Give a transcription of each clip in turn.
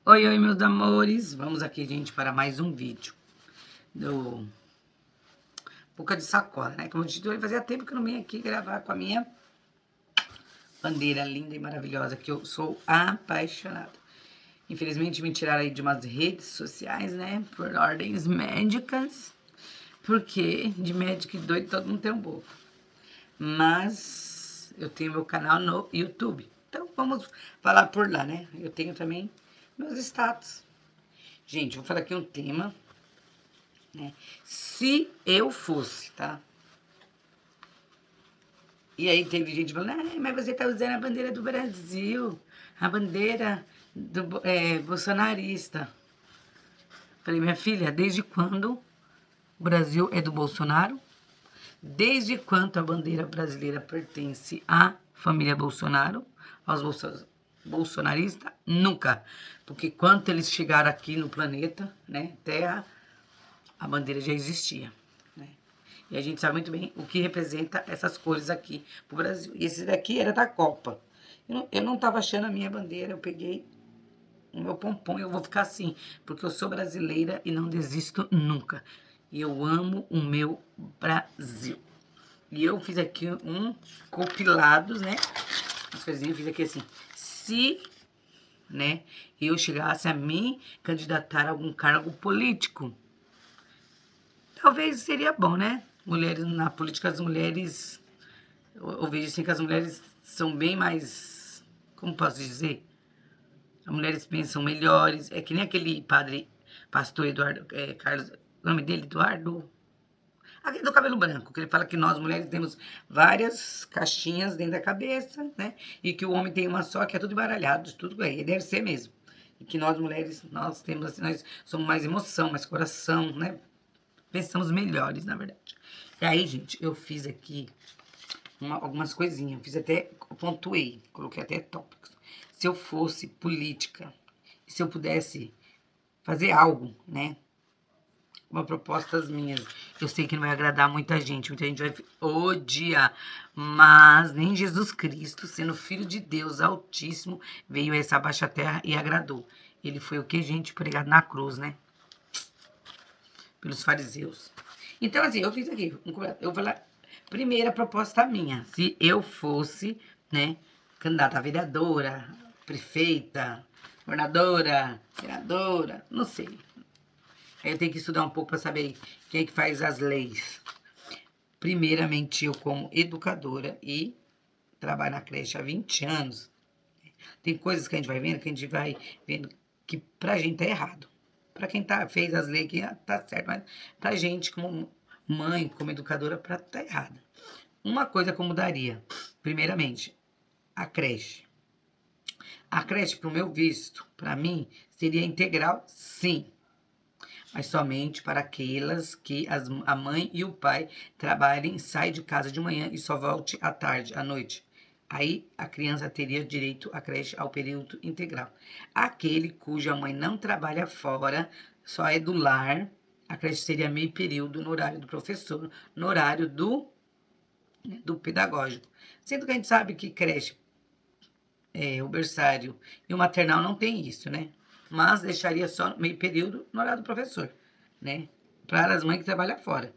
Oi, oi, meus amores. Vamos aqui, gente, para mais um vídeo do Boca de Sacola, né? Como eu disse, fazia tempo que eu não vim aqui gravar com a minha bandeira linda e maravilhosa, que eu sou apaixonada. Infelizmente, me tiraram aí de umas redes sociais, né? Por ordens médicas. Porque de médico e doido todo mundo tem um pouco. Mas eu tenho meu canal no YouTube. Então, vamos falar por lá, né? Eu tenho também meus status. Gente, vou falar aqui um tema, né? Se eu fosse, tá? E aí teve gente falando, mas você tá usando a bandeira do Brasil, a bandeira do bolsonarista. Falei, minha filha, desde quando o Brasil é do Bolsonaro? Desde quando a bandeira brasileira pertence à família Bolsonaro, aos bolsonaristas? Nunca. Porque quando eles chegaram aqui no planeta, né, Terra, a bandeira já existia, né? E a gente sabe muito bem o que representa essas cores aqui pro Brasil. E esse daqui era da Copa. Eu não tava achando a minha bandeira, eu peguei o meu pompom e eu vou ficar assim, porque eu sou brasileira e não desisto nunca. E eu amo o meu Brasil. E eu fiz aqui um compilado, né? As coisinhas, eu fiz aqui assim. Se, né, eu chegasse a me candidatar a algum cargo político, talvez seria bom, né? Mulheres, na política, as mulheres, eu vejo assim que as mulheres são bem mais, como posso dizer? As mulheres pensam melhores. É que nem aquele pastor Eduardo, Carlos, o nome dele, Eduardo? Aquele do cabelo branco, que ele fala que nós mulheres temos várias caixinhas dentro da cabeça, né? E que o homem tem uma só, que é tudo embaralhado, tudo aí, deve ser mesmo. E que nós mulheres, nós temos assim, nós somos mais emoção, mais coração, né? Pensamos melhores, na verdade. E aí, gente, eu fiz aqui algumas coisinhas. Fiz até, pontuei, coloquei até tópicos. Se eu fosse política, se eu pudesse fazer algo, né? Uma propostas minhas. Eu sei que não vai agradar muita gente vai odiar. Mas nem Jesus Cristo, sendo filho de Deus Altíssimo, veio a essa baixa terra e agradou. Ele foi o que, gente? Pregado na cruz, né? Pelos fariseus. Então, assim, eu fiz aqui. Eu vou falar. Primeira proposta minha. Se eu fosse, né, candidata a vereadora, prefeita, governadora, senadora, não sei. Aí eu tenho que estudar um pouco para saber quem é que faz as leis. Primeiramente, eu como educadora e trabalho na creche há 20 anos. Tem coisas que a gente vai vendo que pra gente tá errado. Pra quem fez as leis aqui, tá certo, mas pra gente, como mãe, como educadora, tá errado. Uma coisa que eu mudaria, primeiramente, a creche. A creche, pro meu visto, pra mim, seria integral, sim. Mas somente para aquelas que a mãe e o pai trabalhem, saem de casa de manhã e só volte à tarde, à noite. Aí a criança teria direito à creche ao período integral. Aquele cuja mãe não trabalha fora, só é do lar, a creche seria meio período no horário do professor, no horário do pedagógico. Sendo que a gente sabe que creche, o berçário e o maternal não tem isso, né? Mas deixaria só meio período no horário do professor, né? Para as mães que trabalham fora.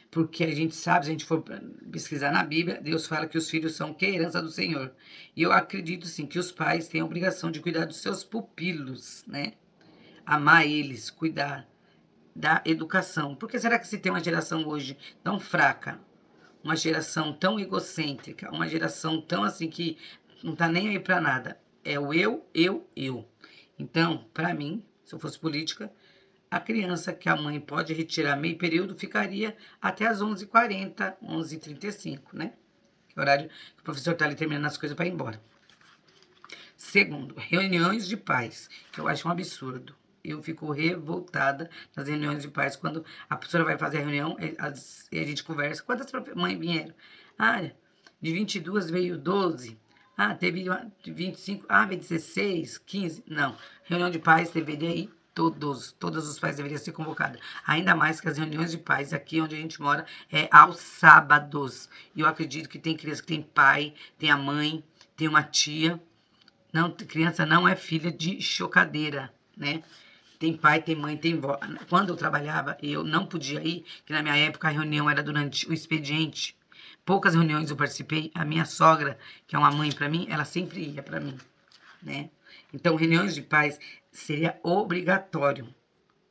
Porque a gente sabe, se a gente for pesquisar na Bíblia, Deus fala que os filhos são que herança do Senhor. E eu acredito, sim, que os pais têm a obrigação de cuidar dos seus pupilos, né? Amar eles, cuidar da educação. Por que será que se tem uma geração hoje tão fraca? Uma geração tão egocêntrica, uma geração tão assim que não tá nem aí para nada. É o eu. Então, para mim, se eu fosse política, a criança que a mãe pode retirar meio período ficaria até as 11h40, 11h35, né? Que é o horário que o professor tá ali terminando as coisas para ir embora. Segundo, reuniões de pais, que eu acho um absurdo. Eu fico revoltada nas reuniões de pais, quando a professora vai fazer a reunião e a gente conversa. Quantas mães vieram? Ah, de 22 veio 12. Ah, teve de 25, veio 16, 15. Não, reunião de pais deveria ir todos os pais deveriam ser convocados. Ainda mais que as reuniões de pais aqui onde a gente mora é aos sábados. E eu acredito que tem criança que tem pai, tem a mãe, tem uma tia, Não, criança não é filha de chocadeira, né? Tem pai, tem mãe, tem vó. Quando eu trabalhava, eu não podia ir, que na minha época a reunião era durante o expediente. Poucas reuniões eu participei. A minha sogra, que é uma mãe para mim, ela sempre ia para mim, né? Então, reuniões de pais seria obrigatório,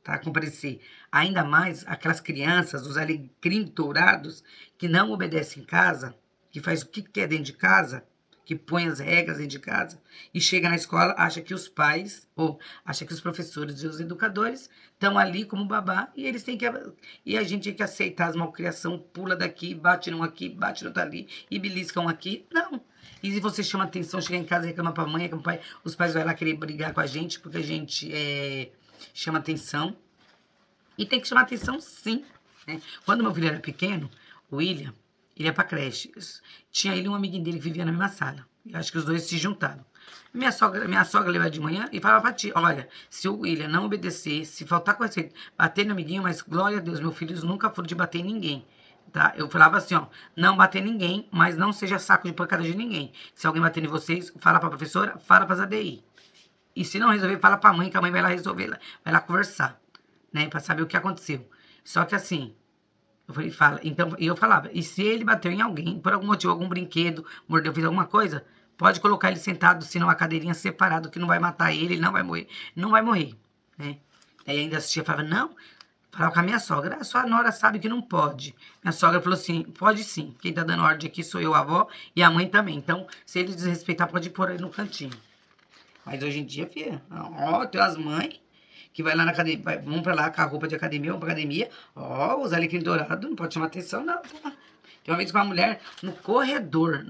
tá? Comparecer. Ainda mais aquelas crianças, os alecrim dourados, que não obedecem em casa, que faz o que quer dentro de casa, que põe as regras dentro de casa, e chega na escola, acha que os pais, ou acha que os professores e os educadores estão ali como babá, e eles têm que. E a gente tem que aceitar as malcriação, pula daqui, bate num aqui, bate no outro ali, e beliscam aqui. Não. E se você chama atenção, chega em casa e reclama pra mãe, reclama pro pai, os pais vão lá querer brigar com a gente, porque a gente chama atenção. E tem que chamar atenção, sim, né? Quando meu filho era pequeno, o William, ele ia pra creche. Tinha ele e um amiguinho dele que vivia na mesma sala. Eu acho que os dois se juntaram. Minha sogra levava de manhã e falava pra tia, olha, se o William não obedecer, se faltar com respeito, bater no amiguinho, mas glória a Deus, meus filhos nunca foram de bater em ninguém. Tá? Eu falava assim, ó, não bater em ninguém, mas não seja saco de pancada de ninguém. Se alguém bater em vocês, fala pra professora, fala pras ADI. E se não resolver, fala pra mãe, que a mãe vai lá resolver, vai lá conversar, né, pra saber o que aconteceu. Só que assim, eu falei, fala, então, e eu falava, e se ele bateu em alguém, por algum motivo, algum brinquedo, mordeu, fez alguma coisa, pode colocar ele sentado, se não, a cadeirinha separado, que não vai matar ele não vai morrer, não vai morrer, né. Aí ainda assistia, falava, não, falava com a minha sogra, a sua nora sabe que não pode. Minha sogra falou assim, pode sim, quem tá dando ordem aqui sou eu, a avó, e a mãe também, então, se ele desrespeitar, pode pôr ele no cantinho. Mas hoje em dia, filha, ó, tem as mães que vai lá na academia, vão pra lá com a roupa de academia, vão pra academia, ó, os alecrim dourado, não pode chamar atenção, não, tá? Tem uma vez com uma mulher no corredor,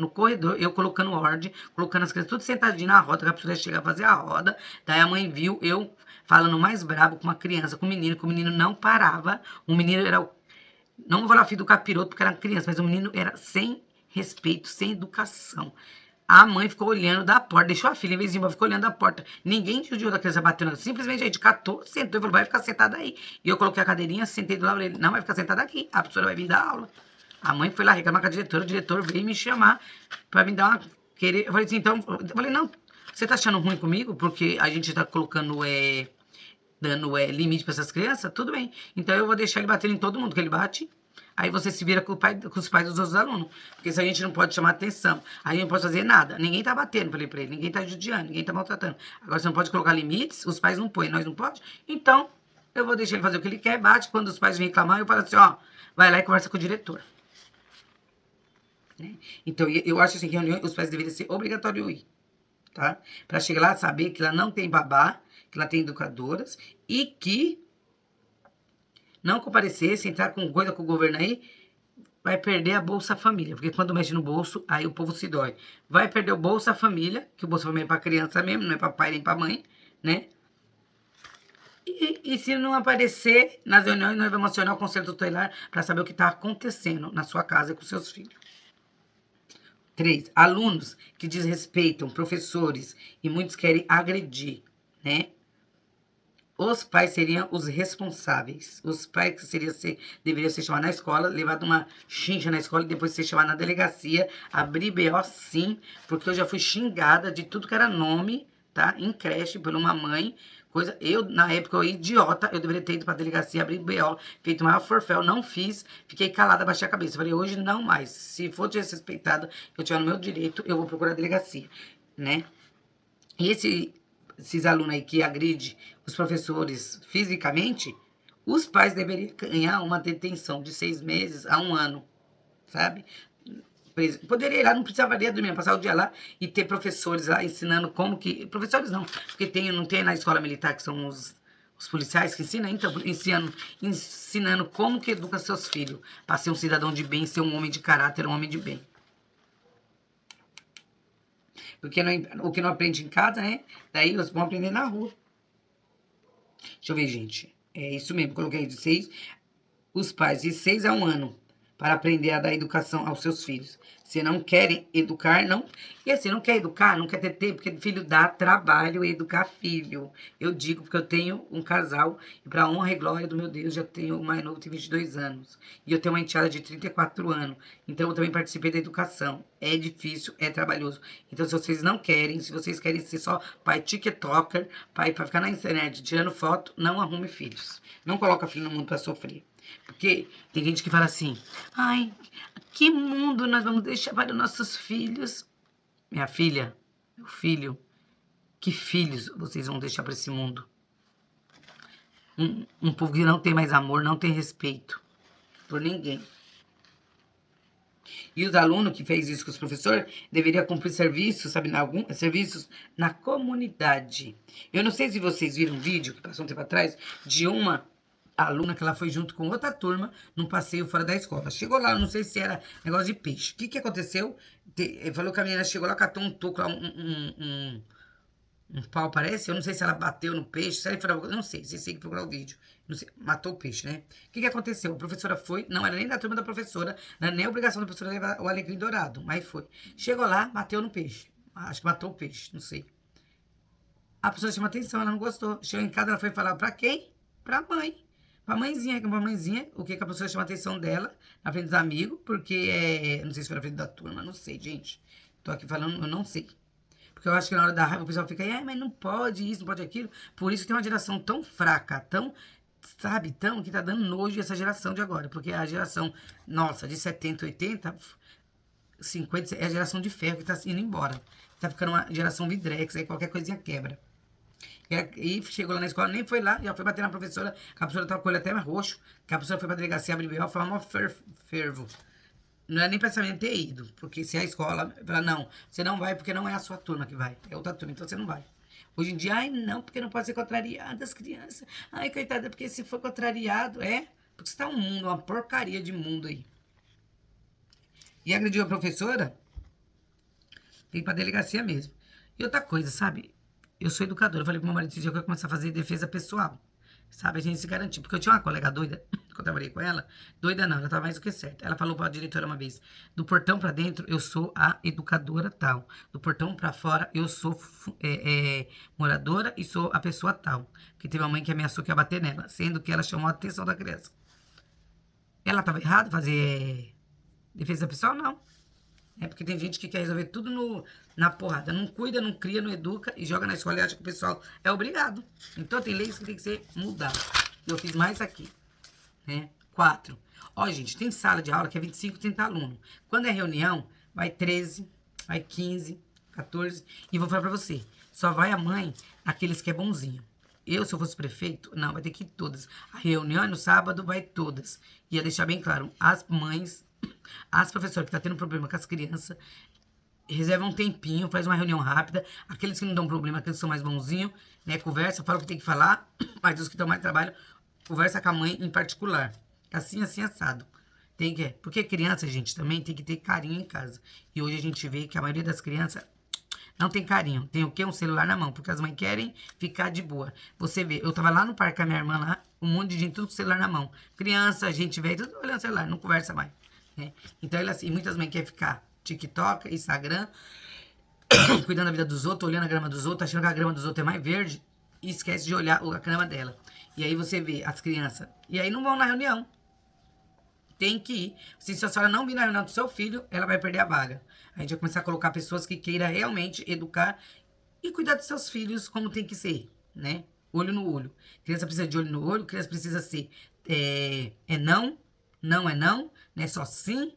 eu colocando ordem, colocando as crianças tudo sentadinho na roda, que a pessoa chega a fazer a roda, daí a mãe viu eu falando mais brabo com uma criança, com o menino, que o menino não parava, o menino era, não vou falar filho do capiroto, porque era criança, mas o menino era sem respeito, sem educação. A mãe ficou olhando da porta, deixou a filha, em vez de ir, ficou olhando da porta. Ninguém judiou da criança batendo. Simplesmente a gente catou, sentou e falou, vai ficar sentada aí. E eu coloquei a cadeirinha, sentei do lado dele. Não, vai ficar sentada aqui. A professora vai vir dar aula. A mãe foi lá reclamar com a diretora, o diretor veio me chamar pra me dar uma... Querer... Eu falei assim, então... Eu falei, não, você tá achando ruim comigo? Porque a gente tá colocando, dando limite pra essas crianças? Tudo bem. Então eu vou deixar ele bater em todo mundo que ele bate. Aí você se vira com os pais dos outros alunos. Porque se a gente não pode chamar atenção, a gente não pode fazer nada. Ninguém tá batendo, falei pra ele. Ninguém tá judiando, ninguém tá maltratando. Agora você não pode colocar limites, os pais não põem, nós não pode. Então, eu vou deixar ele fazer o que ele quer, bate. Quando os pais vêm reclamar, eu falo assim, ó, vai lá e conversa com o diretor. Né? Então, eu acho assim que reunião, os pais deveriam ser obrigatórios ir, tá? Pra chegar lá, saber que ela não tem babá, que ela tem educadoras e que não comparecer, se entrar com coisa com o governo aí, vai perder a Bolsa Família, porque quando mexe no bolso, aí o povo se dói. Vai perder o Bolsa Família, que o Bolsa Família é pra criança mesmo, não é pra pai nem pra mãe, né? E se não aparecer nas reuniões, nós vamos acionar o Conselho Tutelar para saber o que está acontecendo na sua casa e com seus filhos. 3. Alunos que desrespeitam professores e muitos querem agredir, né? Os pais seriam os responsáveis. Os pais deveriam ser chamados na escola, levado uma xincha na escola e depois ser chamado na delegacia, abrir BO sim, porque eu já fui xingada de tudo que era nome, tá? Em creche, por uma mãe. Coisa, eu, na época, eu idiota, eu deveria ter ido pra delegacia, abrir BO, feito o maior forféu, não fiz, fiquei calada, baixei a cabeça. Falei, hoje não mais. Se for desrespeitado, eu tiver no meu direito, eu vou procurar a delegacia, né? E esses alunos aí que agridem os professores fisicamente, os pais deveriam ganhar uma detenção de 6 meses a 1 ano, sabe? Poderia ir lá, não precisaria dormir, passar o dia lá e ter professores lá ensinando como que... Professores não, porque não tem na escola militar que são os policiais que ensinam, então ensinando como que educa seus filhos para ser um cidadão de bem, ser um homem de caráter, um homem de bem. Porque o que não aprende em casa, né? Daí eles vão aprender na rua. Deixa eu ver, gente. É isso mesmo, coloquei de 6. Os pais de 6 a 1 ano para aprender a dar educação aos seus filhos. Se não querem educar, não. E assim, não quer educar, não quer ter tempo, porque filho dá trabalho educar filho. Eu digo porque eu tenho um casal, e para honra e glória do meu Deus, já tenho o mais novo, tem 22 anos. E eu tenho uma enteada de 34 anos. Então eu também participei da educação. É difícil, é trabalhoso. Então, se vocês não querem, se vocês querem ser só pai TikToker, pai para ficar na internet tirando foto, não arrume filhos. Não coloca filho no mundo para sofrer. Porque tem gente que fala assim, ai, que mundo nós vamos deixar para os nossos filhos? Minha filha, meu filho, que filhos vocês vão deixar para esse mundo? Um povo que não tem mais amor, não tem respeito por ninguém. E os alunos que fez isso com os professores deveriam cumprir serviços, sabe, serviços na comunidade. Eu não sei se vocês viram um vídeo que passou um tempo atrás de uma aluna que ela foi junto com outra turma num passeio fora da escola. Chegou lá, não sei se era negócio de peixe. O que aconteceu? Falou que a menina chegou lá, catou um toco, um pau, parece. Eu não sei se ela bateu no peixe, se ela foi, não sei, vocês têm que procurar o vídeo. Não sei, matou o peixe, né? O que aconteceu? A professora foi, não era nem da turma da professora, não era nem a obrigação da professora levar o alecrim dourado, mas foi. Chegou lá, bateu no peixe. Acho que matou o peixe, não sei. A professora chamou atenção, ela não gostou. Chegou em casa, ela foi falar pra quem? Pra mãe. Pra mãezinha, o que a professora chamou a atenção dela na frente dos amigos, porque não sei se foi na frente da turma, não sei, gente. Tô aqui falando, eu não sei. Porque eu acho que na hora da raiva o pessoal fica, mas não pode isso, não pode aquilo. Por isso tem uma geração tão fraca, tão, sabe, tão, que tá dando nojo essa geração de agora. Porque a geração nossa, de 70, 80, 50, é a geração de ferro que tá indo embora. Tá ficando uma geração vidrex, aí qualquer coisinha quebra. E chegou lá na escola, nem foi lá, já foi bater na professora, que a professora tava com o olho até mais roxo, que a professora foi pra delegacia abrir B.O., foi uma fervo. Não é nem pensamento ter ido, porque se a escola fala, não, você não vai porque não é a sua turma que vai, é outra turma, então você não vai. Hoje em dia, ai não, porque não pode ser contrariado as crianças. Ai, coitada, porque se for contrariado, porque você tá um mundo, uma porcaria de mundo aí. E agrediu a professora, tem pra delegacia mesmo. E outra coisa, sabe? Eu sou educadora, eu falei pro meu marido esse dia que eu ia começar a fazer defesa pessoal. Sabe, a gente se garantir. Porque eu tinha uma colega doida, que eu trabalhei com ela. Doida não, ela tava mais do que certa. Ela falou pra diretora uma vez, do portão pra dentro, eu sou a educadora tal. Do portão pra fora, eu sou moradora e sou a pessoa tal. Porque teve uma mãe que ameaçou que ia bater nela, sendo que ela chamou a atenção da criança. Ela tava errada fazer defesa pessoal? Não. Porque tem gente que quer resolver tudo na porrada. Não cuida, não cria, não educa e joga na escola e acha que o pessoal é obrigado. Então tem leis que tem que ser mudadas. Eu fiz mais aqui. 4. Ó, gente, tem sala de aula que é 25, 30 alunos. Quando é reunião, vai 13, vai 15, 14. E vou falar pra você, só vai a mãe aqueles que é bonzinho. Eu, se eu fosse prefeito, não, vai ter que ir todas. A reunião é no sábado, vai todas. Ia deixar bem claro, as mães, as professoras que estão tendo problema com as crianças, reserva um tempinho, faz uma reunião rápida. Aqueles que não dão problema, aqueles que são mais bonzinhos, conversa, fala o que tem que falar, mas os que dão mais trabalho, conversa com a mãe em particular. Assim, assado. Porque criança, gente, também tem que ter carinho em casa. E hoje a gente vê que a maioria das crianças não tem carinho. Tem o quê? Um celular na mão, porque as mães querem ficar de boa. Você vê, eu tava lá no parque com a minha irmã lá, um monte de gente, tudo com o celular na mão. Criança, gente velha, tudo olhando o celular, não conversa mais. Então, assim, muitas mães querem ficar TikTok, Instagram, cuidando da vida dos outros, olhando a grama dos outros, achando que a grama dos outros é mais verde e esquece de olhar a grama dela. E aí você vê as crianças, e aí não vão na reunião. Tem que ir. Se a senhora não vir na reunião do seu filho, ela vai perder a vaga. A gente vai começar a colocar pessoas que queiram realmente educar e cuidar dos seus filhos como tem que ser, Olho no olho. Criança precisa de olho no olho, criança precisa ser não, não é não, não é só sim,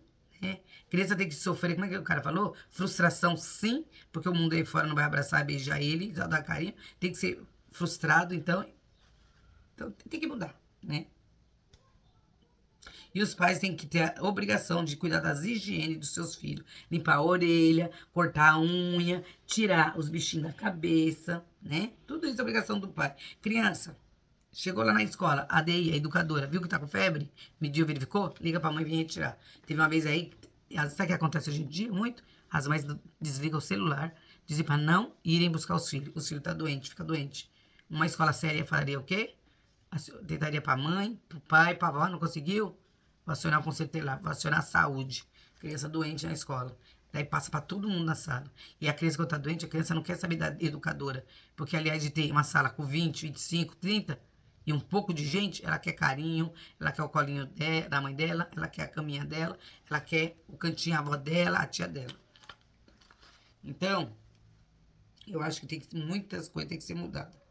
Criança tem que sofrer, como é que o cara falou? Frustração sim, porque o mundo aí fora não vai abraçar e beijar ele, já dar carinho. Tem que ser frustrado, então tem que mudar, E os pais têm que ter a obrigação de cuidar das higienes dos seus filhos. Limpar a orelha, cortar a unha, tirar os bichinhos da cabeça, Tudo isso é obrigação do pai. Criança, chegou lá na escola, a ADI, a educadora, viu que tá com febre? Mediu, verificou? Liga pra mãe e vem retirar. Teve uma vez aí, sabe o que acontece hoje em dia? Muito. As mães desligam o celular, dizem pra não irem buscar os filhos. O filho tá doente, fica doente. Uma escola séria faria o quê? Tentaria pra mãe, pro pai, pra avó, não conseguiu? vou acionar o conselho tutelar, vou acionar a saúde. Criança doente na escola. Daí passa para todo mundo na sala. E a criança, quando tá doente, a criança não quer saber da educadora. Porque, aliás, de ter uma sala com 20, 25, 30 e um pouco de gente, ela quer carinho, ela quer o colinho da mãe dela, ela quer a caminha dela, ela quer o cantinho, a avó dela, a tia dela. Então, eu acho que muitas coisas têm que ser mudadas.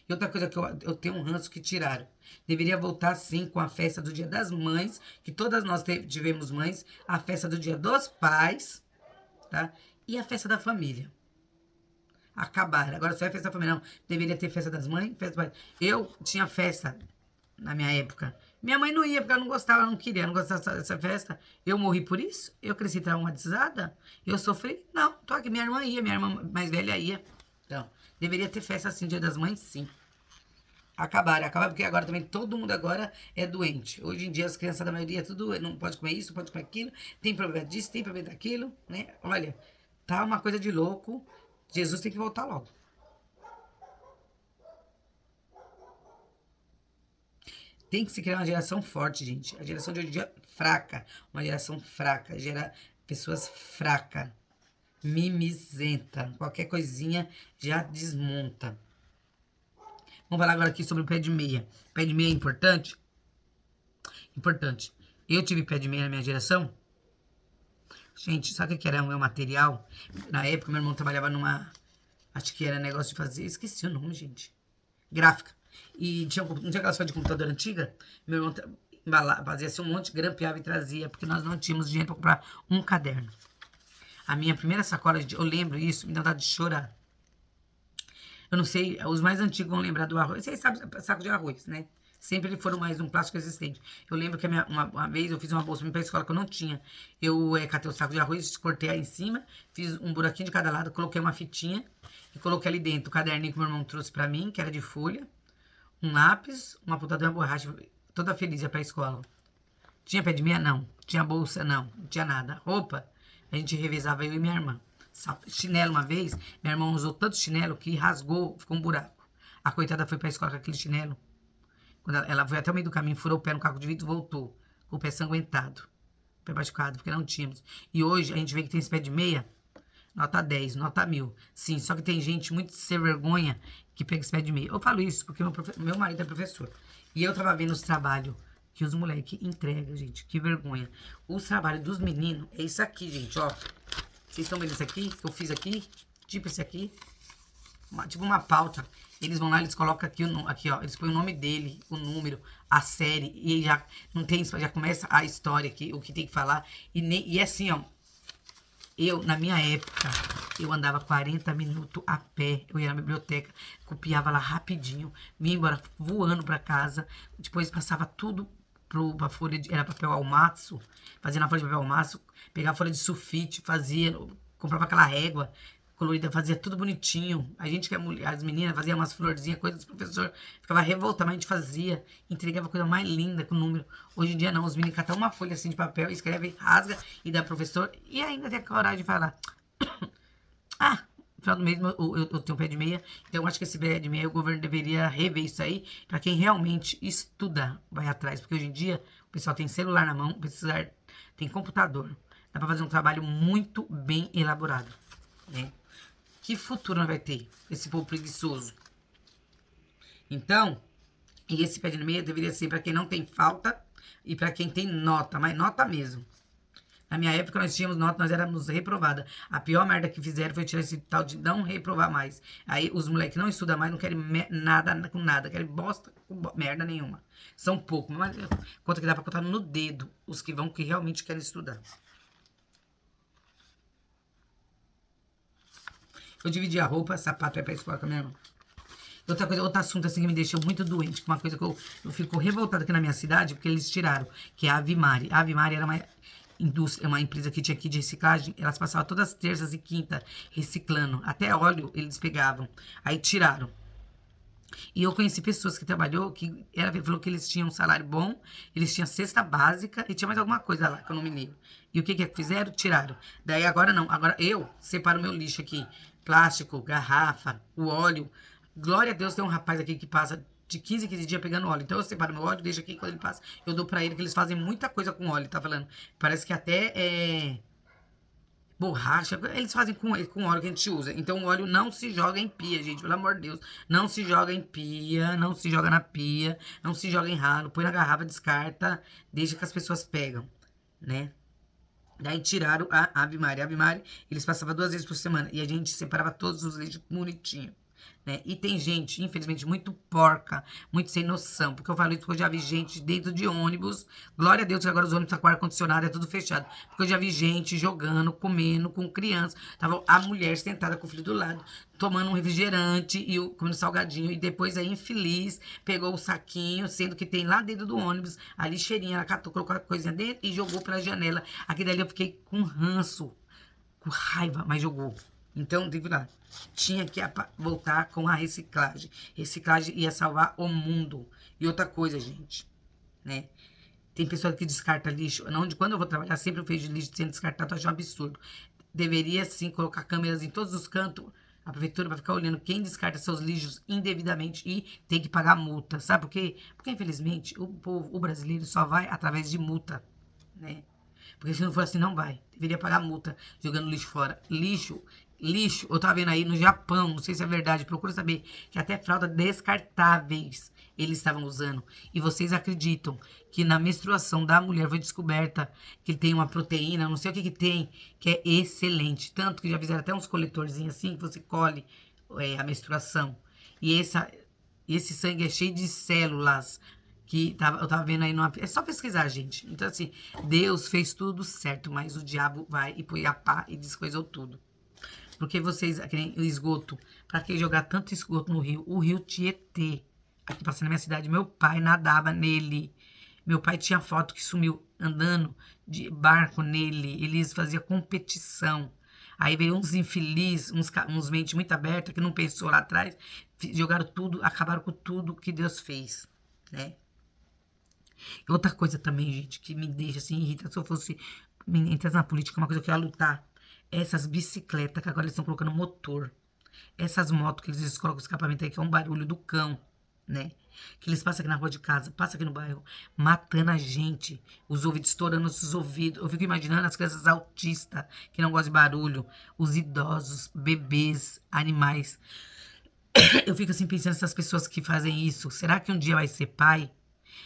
E outra coisa que eu tenho um ranço que tiraram. Deveria voltar, sim, com a festa do Dia das Mães, que todas nós tivemos mães, a festa do Dia dos Pais, tá? E a festa da família. Acabaram. Agora só é festa da família. Não, deveria ter festa das mães, festa dos pais. Eu tinha festa na minha época. Minha mãe não ia porque ela não gostava, ela não queria, não gostava dessa festa. Eu morri por isso? Eu cresci traumatizada? Eu sofri? Não, tô aqui. Minha irmã ia, minha irmã mais velha ia. Então, deveria ter festa assim, Dia das Mães, sim. Acabaram porque agora também todo mundo agora é doente. Hoje em dia as crianças da maioria tudo não pode comer isso, não pode comer aquilo, tem problema disso, tem problema daquilo, né? Olha, tá uma coisa de louco. Jesus tem que voltar logo. Tem que se criar uma geração forte, gente. A geração de hoje em dia é fraca, uma geração fraca, gera pessoas fracas, mimizenta, qualquer coisinha já desmonta. Vamos falar agora aqui sobre o pé de meia. Pé de meia é importante? Importante. Eu tive pé de meia na minha geração. Gente, sabe o que era o meu material? Na época, meu irmão trabalhava numa... Acho que era negócio de fazer... Esqueci o nome, gente. Gráfica. E não tinha aquelas coisas de computador antiga? Meu irmão fazia assim um monte, grampeava e trazia, porque nós não tínhamos dinheiro para comprar um caderno. A minha primeira sacola, eu lembro isso, me dá vontade de chorar. Eu não sei, os mais antigos vão lembrar do arroz. Vocês sabem, saco de arroz, né? Sempre foram mais um plástico resistente. Eu lembro que uma vez eu fiz uma bolsa para a escola que eu não tinha. Eu catei o saco de arroz, cortei aí em cima, fiz um buraquinho de cada lado, coloquei uma fitinha e coloquei ali dentro o caderninho que meu irmão trouxe para mim, que era de folha, um lápis, uma apontador e uma borracha. Toda feliz ia para a escola. Tinha pé de meia? Não. Tinha bolsa? Não. Não tinha nada. Roupa? A gente revezava, eu e minha irmã. Chinelo uma vez, minha irmã usou tanto chinelo que rasgou, ficou um buraco. A coitada foi pra escola com aquele chinelo. Quando ela foi até o meio do caminho, furou o pé no caco de vidro e voltou. Com o pé sanguentado. O pé machucado, porque não tínhamos. E hoje a gente vê que tem esse pé de meia, nota 10, nota 1000. Sim, só que tem gente muito sem vergonha que pega esse pé de meia. Eu falo isso porque meu marido é professor. E eu tava vendo os trabalhos que os moleques entregam, gente. Que vergonha. Os trabalhos dos meninos é isso aqui, gente, ó. Vocês estão vendo isso aqui? Que eu fiz aqui? Tipo esse aqui. Tipo uma pauta. Eles vão lá, eles colocam aqui, ó. Eles põem o nome dele, o número, a série. E já não tem, já começa a história aqui, o que tem que falar. E assim, ó. Na minha época, eu andava 40 minutos a pé. Eu ia na biblioteca, copiava lá rapidinho. Vinha embora voando pra casa. Depois passava tudo pra folha era papel almaço, fazia na folha de papel almaço, pegava folha de sulfite, comprava aquela régua colorida, fazia tudo bonitinho. A gente que é mulher, as meninas faziam umas florzinhas, coisas, o professor ficava revoltado, mas a gente fazia, entregava a coisa mais linda com o número. Hoje em dia não, os meninos catam uma folha assim de papel, escreve, rasga e dá pro professor e ainda tem a coragem de falar. No final do mês eu tenho um pé de meia, então eu acho que esse pé de meia o governo deveria rever isso aí, para quem realmente estuda, vai atrás, porque hoje em dia o pessoal tem celular na mão, tem computador, dá para fazer um trabalho muito bem elaborado, né? Que futuro vai ter esse povo preguiçoso? Então, e esse pé de meia deveria ser para quem não tem falta e para quem tem nota, mas nota mesmo. Na minha época, nós tínhamos nota, nós éramos reprovada. A pior merda que fizeram foi tirar esse tal de não reprovar mais. Aí os moleques não estudam mais, não querem nada com nada, querem bosta com merda nenhuma. São poucos, mas conta que dá pra contar no dedo os que vão que realmente querem estudar. Eu dividi a roupa, sapato, pra escola com a minha irmã. Outra coisa, outro assunto assim que me deixou muito doente, uma coisa que eu fico revoltada aqui na minha cidade, porque eles tiraram, que é a Avimari. A Avimari era uma empresa que tinha aqui de reciclagem, elas passavam todas as terças e quinta reciclando, até óleo eles pegavam, aí tiraram. E eu conheci pessoas que trabalhou, que falou que eles tinham um salário bom, eles tinham cesta básica e tinha mais alguma coisa lá que eu não me lembro. E o que fizeram? Tiraram. Daí agora não, agora eu separo meu lixo aqui, plástico, garrafa, o óleo. Glória a Deus, tem um rapaz aqui que passa de 15 em 15 dias pegando óleo. Então eu separo meu óleo, deixo aqui, quando ele passa, eu dou pra ele, que eles fazem muita coisa com óleo, tá falando? Parece que até borracha, eles fazem com óleo que a gente usa. Então o óleo não se joga em pia, gente, pelo amor de Deus. Não se joga em pia, não se joga na pia, não se joga em ralo. Põe na garrafa, descarta, deixa que as pessoas pegam, né? Daí tiraram a Ave Maria. A Ave Maria, eles passavam 2 vezes por semana. E a gente separava todos os lixos bonitinho, né? E tem gente, infelizmente, muito porca, muito sem noção. Porque eu falo isso porque eu já vi gente dentro de ônibus. Glória a Deus que agora os ônibus estão com ar-condicionado, é tudo fechado. Porque eu já vi gente jogando, comendo com criança. Tava a mulher sentada com o filho do lado, tomando um refrigerante e comendo salgadinho. E depois aí, infeliz, pegou o saquinho, sendo que tem lá dentro do ônibus a lixeirinha. Ela catou, colocou a coisinha dentro e jogou pela janela. Aqui dali eu fiquei com ranço, com raiva, mas jogou. Então, digo lá, tinha que voltar com a reciclagem. Reciclagem ia salvar o mundo. E outra coisa, gente, né? Tem pessoa que descarta lixo. Onde, quando eu vou trabalhar, sempre eu vejo lixo sendo descartado, eu acho um absurdo. Deveria, sim, colocar câmeras em todos os cantos, a prefeitura, para ficar olhando quem descarta seus lixos indevidamente e tem que pagar multa. Sabe por quê? Porque, infelizmente, o brasileiro só vai através de multa, né? Porque se não for assim, não vai. Deveria pagar multa jogando lixo fora. Lixo, eu tava vendo aí no Japão, não sei se é verdade, procura saber, que até fralda descartáveis eles estavam usando. E vocês acreditam que na menstruação da mulher foi descoberta que tem uma proteína, não sei o que que tem, que é excelente. Tanto que já fizeram até uns coletorzinhos assim, que você colhe a menstruação. E esse sangue é cheio de células, que eu tava vendo aí numa... É só pesquisar, gente. Então, assim, Deus fez tudo certo, mas o diabo vai e põe a pá e descoisou tudo. Porque vocês, o esgoto, pra que jogar tanto esgoto no rio? O rio Tietê, aqui passando na minha cidade, meu pai nadava nele. Meu pai tinha foto que sumiu andando de barco nele. Eles faziam competição. Aí veio uns infelizes, uns mentes muito abertas, que não pensou lá atrás, jogaram tudo, acabaram com tudo que Deus fez, né? E outra coisa também, gente, que me deixa assim, irrita, se eu fosse entrar na política, uma coisa que eu ia lutar. Essas bicicletas que agora eles estão colocando motor. Essas motos que eles colocam escapamento aí, que é um barulho do cão, né? Que eles passam aqui na rua de casa, passam aqui no bairro, matando a gente. Os ouvidos estourando os ouvidos. Eu fico imaginando as crianças autistas, que não gostam de barulho. Os idosos, bebês, animais. Eu fico assim pensando nessas pessoas que fazem isso. Será que um dia vai ser pai?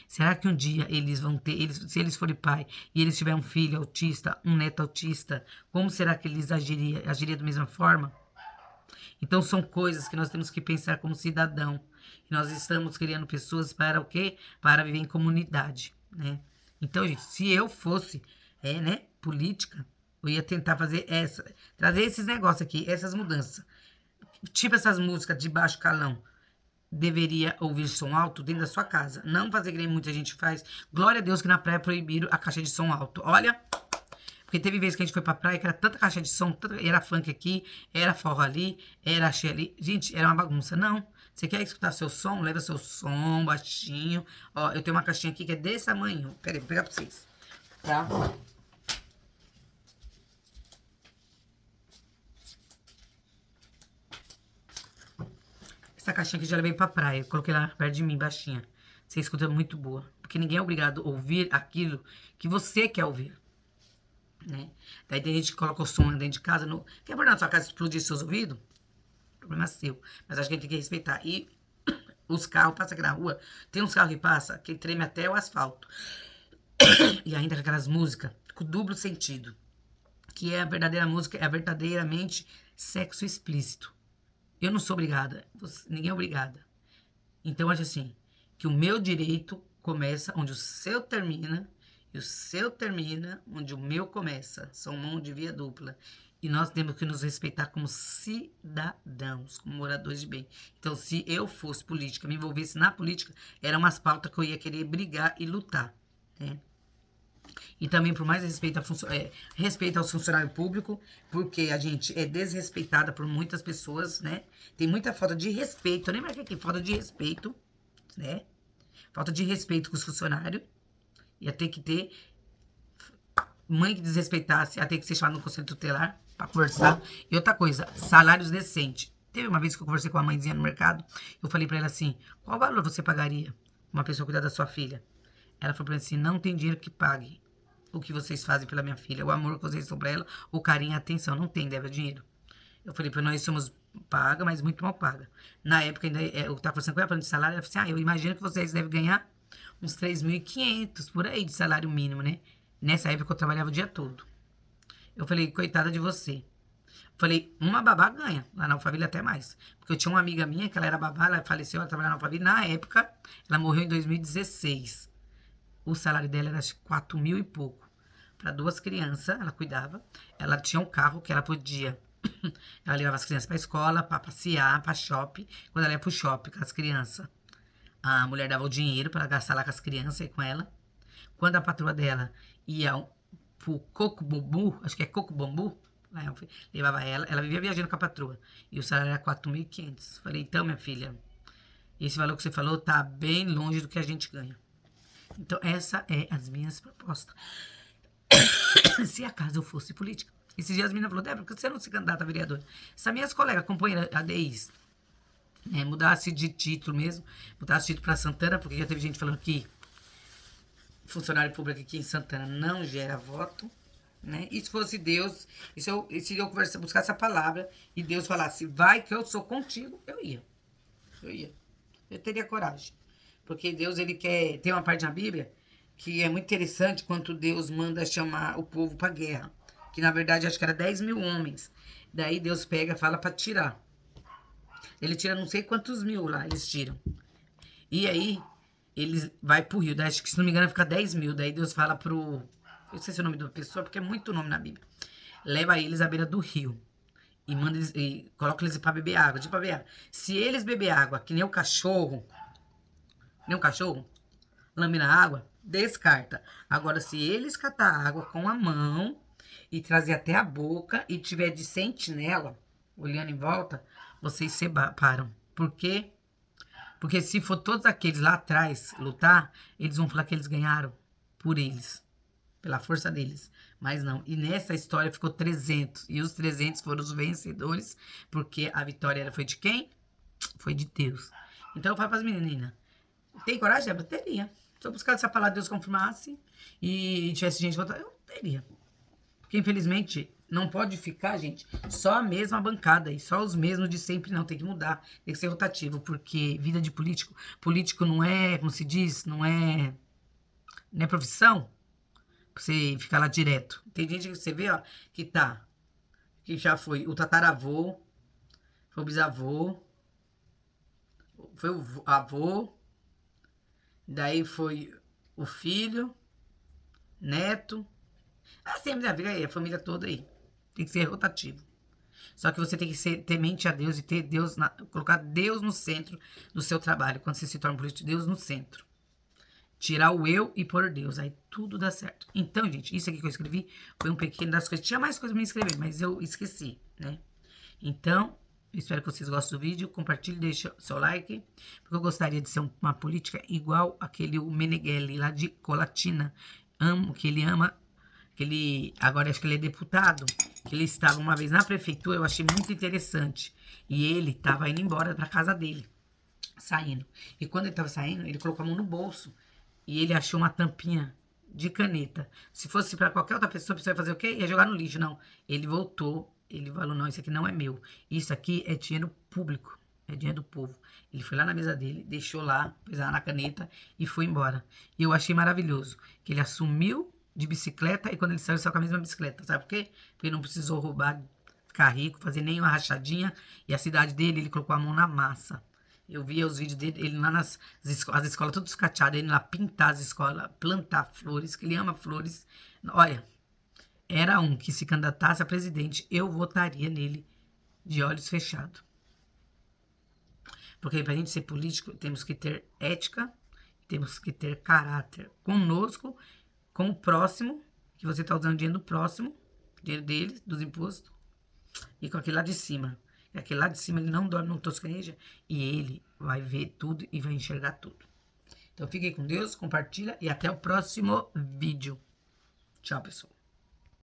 Será que um dia eles vão ter, se eles forem pai e eles tiverem um filho autista, um neto autista, como será que eles agiria da mesma forma? Então são coisas que nós temos que pensar como cidadão. E nós estamos criando pessoas para o quê? Para viver em comunidade, né? Então, gente, se eu fosse, né, política, eu ia tentar trazer esses negócios aqui, essas mudanças. Tipo essas músicas de baixo calão. Deveria ouvir som alto dentro da sua casa. Não fazer que nem muita gente faz. Glória a Deus que na praia proibiram a caixa de som alto. Olha, porque teve vezes que a gente foi pra praia que era tanta caixa de som, era funk aqui, era forró ali, era axé ali. Gente, era uma bagunça. Não. Você quer escutar seu som? Leva seu som baixinho. Ó, eu tenho uma caixinha aqui que é desse tamanho. Peraí, vou pegar pra vocês. Tá? Essa caixinha aqui já levei pra praia. Coloquei lá perto de mim, baixinha. Você escuta muito boa. Porque ninguém é obrigado a ouvir aquilo que você quer ouvir, né? Daí tem gente que coloca o som dentro de casa. Quer por na sua casa explodir seus ouvidos? Problema seu. Mas acho que a gente tem que respeitar. E os carros passam aqui na rua. Tem uns carros que passam que treme até o asfalto. E ainda com aquelas músicas com duplo sentido. Que é a verdadeira música, é verdadeiramente sexo explícito. Eu não sou obrigada. Ninguém é obrigada. Então, eu acho assim, que o meu direito começa onde o seu termina, e o seu termina onde o meu começa. São mão de via dupla. E nós temos que nos respeitar como cidadãos, como moradores de bem. Então, se eu fosse política, me envolvesse na política, eram umas pautas que eu ia querer brigar e lutar, né? E também, por mais respeito aos funcionários públicos, porque a gente é desrespeitada por muitas pessoas, né? Tem muita falta de respeito, eu nem marquei aqui, falta de respeito, né? Falta de respeito com os funcionários. Ia ter que ter mãe que desrespeitasse, ia ter que ser chamada no conselho tutelar para conversar. E outra coisa, salários decentes. Teve uma vez que eu conversei com a mãezinha no mercado, eu falei pra ela assim, qual valor você pagaria uma pessoa cuidar da sua filha? Ela falou pra mim assim, não tem dinheiro que pague o que vocês fazem pela minha filha, o amor que vocês dão pra ela, o carinho, a atenção, não tem, deve dinheiro. Eu falei pra nós somos paga, mas muito mal paga. Na época, ainda eu tava conversando com ela, falando de salário, ela falou assim, eu imagino que vocês devem ganhar uns 3.500 por aí de salário mínimo, né? Nessa época eu trabalhava o dia todo. Eu falei, coitada de você. Falei, uma babá ganha, lá na Alphaville até mais. Porque eu tinha uma amiga minha, que ela era babá, ela faleceu, ela trabalhava na Alphaville. Na época, ela morreu em 2016. O salário dela era 4 mil e pouco. Para 2 crianças, ela cuidava. Ela tinha um carro que ela podia. Ela levava as crianças para escola, para passear, para shopping. Quando ela ia pro shopping com as crianças, a mulher dava o dinheiro para gastar lá com as crianças e com ela. Quando a patroa dela ia pro Coco Bambu, acho que é Coco Bambu, levava ela vivia viajando com a patroa. E o salário era 4.500. Falei, então, minha filha, esse valor que você falou tá bem longe do que a gente ganha. Então, essa é as minhas propostas. Se acaso eu fosse política. Esses dias as meninas falaram, Débora, por que você não se candidata a vereadora? Se as minhas colegas, companheiras ADIs, mudasse de título mesmo, mudasse de título para Santana, porque já teve gente falando que funcionário público aqui em Santana não gera voto, né? E se fosse Deus, e se eu buscar essa palavra e Deus falasse, vai que eu sou contigo, eu ia. Eu teria coragem. Porque Deus, ele quer... Tem uma parte na Bíblia que é muito interessante quando Deus manda chamar o povo para guerra. Que na verdade acho que era 10 mil homens. Daí Deus pega e fala para tirar. Ele tira não sei quantos mil lá, eles tiram. E aí, eles vai pro rio. Daí, acho que se não me engano fica 10 mil. Daí Deus fala pro... Eu sei se é o nome da pessoa, porque é muito nome na Bíblia. Leva eles à beira do rio. E manda eles, e coloca eles pra beber água. Tipo, pra beber água. Se eles beber água, que nem o cachorro, lambe na água, descarta. Agora, se eles catar água com a mão e trazer até a boca e tiver de sentinela, olhando em volta, vocês separam. Por quê? Porque se for todos aqueles lá atrás lutar, eles vão falar que eles ganharam por eles, pela força deles. Mas não. E nessa história ficou 300. E os 300 foram os vencedores, porque a vitória foi de quem? Foi de Deus. Então eu falo para as meninas, tem coragem? Eu teria. Se eu buscasse essa palavra, Deus confirmasse e tivesse gente votando, eu teria. Porque infelizmente não pode ficar, gente, só a mesma bancada e só os mesmos de sempre, não. Tem que mudar, tem que ser rotativo, porque vida de político não é, como se diz, não é profissão pra você ficar lá direto. Tem gente que você vê, ó, que já foi o tataravô, foi o bisavô, foi o avô, daí foi o filho, neto, assim, aí, a família toda aí. Tem que ser rotativo. Só que você tem que ter mente a Deus e ter Deus, colocar Deus no centro do seu trabalho. Quando você se torna político, Deus no centro. Tirar o eu e pôr Deus. Aí tudo dá certo. Então, gente, isso aqui que eu escrevi foi um pequeno das coisas. Tinha mais coisas pra me escrever, mas eu esqueci, né? Então, eu espero que vocês gostem do vídeo. Compartilhe, deixe seu like. Porque eu gostaria de ser uma política igual aquele o Meneghelli, lá de Colatina. Que ele ama... agora acho que ele é deputado, que ele estava uma vez na prefeitura, eu achei muito interessante. E ele estava indo embora para casa dele, saindo. E quando ele estava saindo, ele colocou a mão no bolso e ele achou uma tampinha de caneta. Se fosse para qualquer outra pessoa, a pessoa ia fazer o quê? Ia jogar no lixo. Não, ele voltou, ele falou, não, isso aqui não é meu. Isso aqui é dinheiro público, é dinheiro do povo. Ele foi lá na mesa dele, deixou lá, pôs lá na caneta e foi embora. E eu achei maravilhoso, que ele assumiu de bicicleta, e quando ele saiu com a mesma bicicleta. Sabe por quê? Porque ele não precisou roubar, ficar rico, fazer nenhuma rachadinha. E a cidade dele, ele colocou a mão na massa. Eu via os vídeos dele, ele lá nas as escolas, tudo escateado, ele lá pintar as escolas, plantar flores, que ele ama flores. Olha, era um que se candidatasse a presidente, eu votaria nele de olhos fechados. Porque pra gente ser político, temos que ter ética, temos que ter caráter conosco, com o próximo, que você está usando dinheiro do próximo, dinheiro dele, dos impostos, e com aquele lá de cima. E aquele lá de cima, ele não dorme, não toscaneja, e ele vai ver tudo e vai enxergar tudo. Então, fiquem com Deus, compartilha e até o próximo vídeo. Tchau, pessoal.